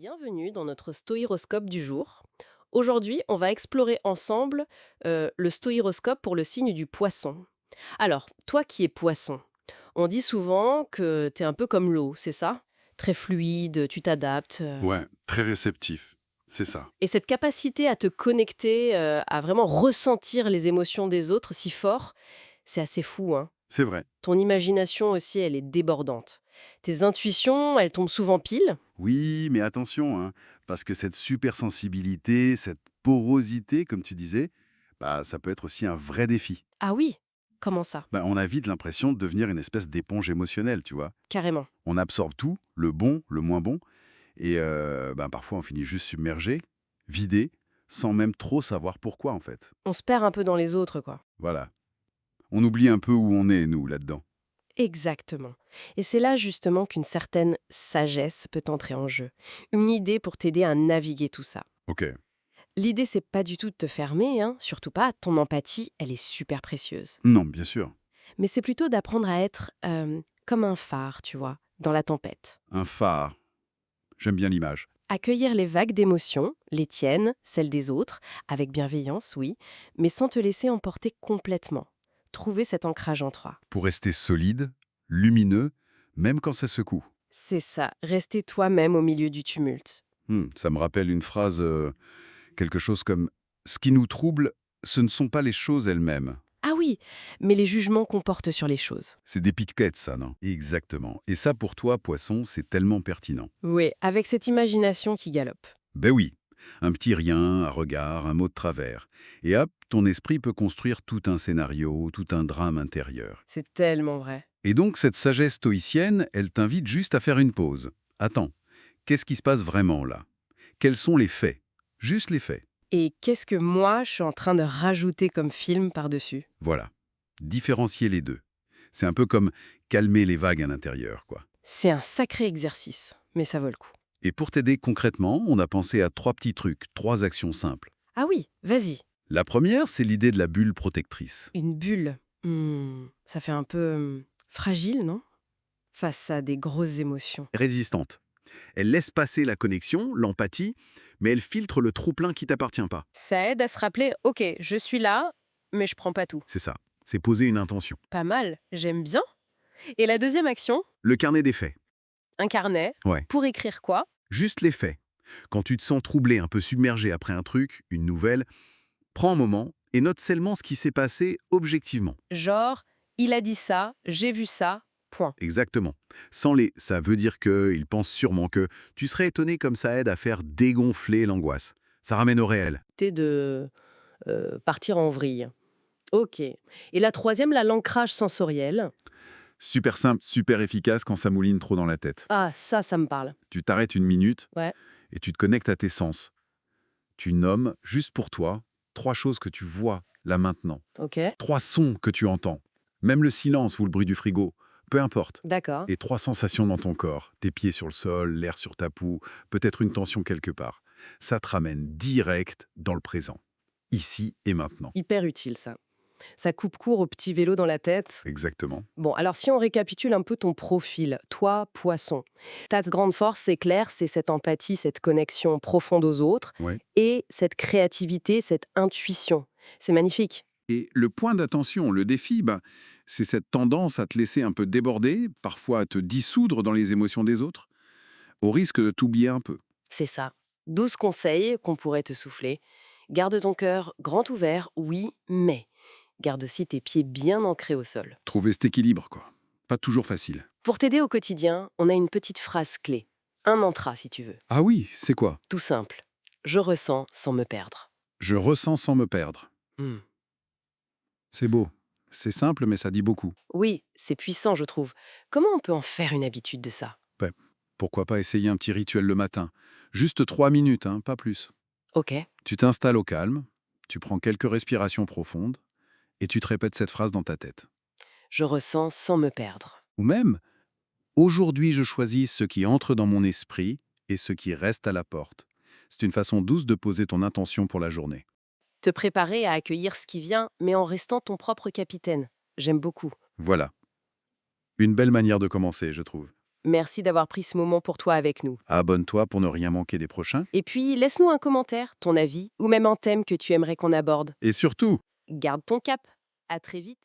Bienvenue dans notre stoïroscope du jour. Aujourd'hui, on va explorer ensemble le stoïroscope pour le signe du poisson. Alors, toi qui es poisson, on dit souvent que t'es un peu comme l'eau, c'est ça? Très fluide, tu t'adaptes. Ouais, très réceptif. C'est ça. Et cette capacité à te connecter, à vraiment ressentir les émotions des autres si fort, c'est assez fou, hein? C'est vrai. Ton imagination aussi, elle est débordante. Tes intuitions, elles tombent souvent pile. Oui, mais attention, hein, parce que cette supersensibilité, cette porosité, comme tu disais, bah, ça peut être aussi un vrai défi. Ah oui? Comment ça? Bah, on a vite l'impression de devenir une espèce d'éponge émotionnelle, tu vois. Carrément. On absorbe tout, le bon, le moins bon, et bah, parfois on finit juste submergé, vidé, sans même trop savoir pourquoi, en fait. On se perd un peu dans les autres, quoi. Voilà. On oublie un peu où on est, nous, là-dedans. Exactement. Et c'est là justement qu'une certaine sagesse peut entrer en jeu. Une idée pour t'aider à naviguer tout ça. Ok. L'idée, c'est pas du tout de te fermer, hein, surtout pas. Ton empathie, elle est super précieuse. Non, bien sûr. Mais c'est plutôt d'apprendre à être comme un phare, tu vois, dans la tempête. Un phare. J'aime bien l'image. Accueillir les vagues d'émotions, les tiennes, celles des autres, avec bienveillance, oui, mais sans te laisser emporter complètement. Trouver cet ancrage en toi. Pour rester solide, lumineux, même quand ça secoue. C'est ça, rester toi-même au milieu du tumulte. Ça me rappelle une phrase, quelque chose comme «Ce qui nous trouble, ce ne sont pas les choses elles-mêmes». Ah oui, mais les jugements qu'on porte sur les choses. C'est des piquettes, ça, non? Exactement. Et ça, pour toi, poisson, c'est tellement pertinent. Oui, avec cette imagination qui galope. Ben oui, un petit rien, un regard, un mot de travers. Et hop, ton esprit peut construire tout un scénario, tout un drame intérieur. C'est tellement vrai. Et donc, cette sagesse stoïcienne, elle t'invite juste à faire une pause. Attends, qu'est-ce qui se passe vraiment là? Quels sont les faits? Juste les faits. Et qu'est-ce que moi, je suis en train de rajouter comme film par-dessus? Voilà. Différencier les deux. C'est un peu comme calmer les vagues à l'intérieur, quoi. C'est un sacré exercice, mais ça vaut le coup. Et pour t'aider concrètement, on a pensé à 3 petits trucs, 3 actions simples. Ah oui, vas-y. La première, c'est l'idée de la bulle protectrice. Une bulle. Ça fait un peu fragile, non? Face à des grosses émotions. Résistante. Elle laisse passer la connexion, l'empathie, mais elle filtre le trop-plein qui t'appartient pas. Ça aide à se rappeler, ok, je suis là, mais je prends pas tout. C'est ça. C'est poser une intention. Pas mal, j'aime bien. Et la deuxième action, Le carnet des faits. un carnet, Ouais. pour écrire quoi? Juste les faits. Quand tu te sens troublé, un peu submergé après un truc, une nouvelle, prends un moment et note seulement ce qui s'est passé objectivement. Genre, il a dit ça, j'ai vu ça, point. Exactement. Sans les «ça veut dire que», «il pense sûrement que», tu serais étonné comme ça aide à faire dégonfler l'angoisse. Ça ramène au réel. De partir en vrille. Ok. Et la troisième, là, l'ancrage sensoriel. Super simple, super efficace quand ça mouline trop dans la tête. Ah, ça me parle. Tu t'arrêtes une minute Ouais. et tu te connectes à tes sens. Tu nommes, juste pour toi, 3 choses que tu vois là maintenant. Ok. 3 sons que tu entends. Même le silence ou le bruit du frigo. Peu importe. D'accord. Et 3 sensations dans ton corps. Tes pieds sur le sol, l'air sur ta peau, peut-être une tension quelque part. Ça te ramène direct dans le présent. Ici et maintenant. Hyper utile, ça. Ça coupe court au petit vélo dans la tête. Exactement. Bon, alors si on récapitule un peu ton profil, toi, poisson, ta grande force, c'est clair, c'est cette empathie, cette connexion profonde aux autres Ouais. et cette créativité, cette intuition. C'est magnifique. Et le point d'attention, le défi, c'est cette tendance à te laisser un peu déborder, parfois à te dissoudre dans les émotions des autres, au risque de t'oublier un peu. C'est ça. 12 conseils qu'on pourrait te souffler. Garde ton cœur grand ouvert, oui, mais garde aussi tes pieds bien ancrés au sol. Trouver cet équilibre, quoi. Pas toujours facile. Pour t'aider au quotidien, on a une petite phrase clé. Un mantra, si tu veux. Ah oui, c'est quoi? Tout simple. Je ressens sans me perdre. Je ressens sans me perdre. Hmm. C'est beau. C'est simple, mais ça dit beaucoup. Oui, c'est puissant, je trouve. Comment on peut en faire une habitude de ça? Ouais. Pourquoi pas essayer un petit rituel le matin? Juste 3 minutes, hein, pas plus. Ok. Tu t'installes au calme, tu prends quelques respirations profondes, et tu te répètes cette phrase dans ta tête. Je ressens sans me perdre. Ou même, aujourd'hui je choisis ce qui entre dans mon esprit et ce qui reste à la porte. C'est une façon douce de poser ton intention pour la journée. Te préparer à accueillir ce qui vient, mais en restant ton propre capitaine. J'aime beaucoup. Voilà. Une belle manière de commencer, je trouve. Merci d'avoir pris ce moment pour toi avec nous. Abonne-toi pour ne rien manquer des prochains. Et puis, laisse-nous un commentaire, ton avis, ou même un thème que tu aimerais qu'on aborde. Et surtout, Garde ton cap. À très vite.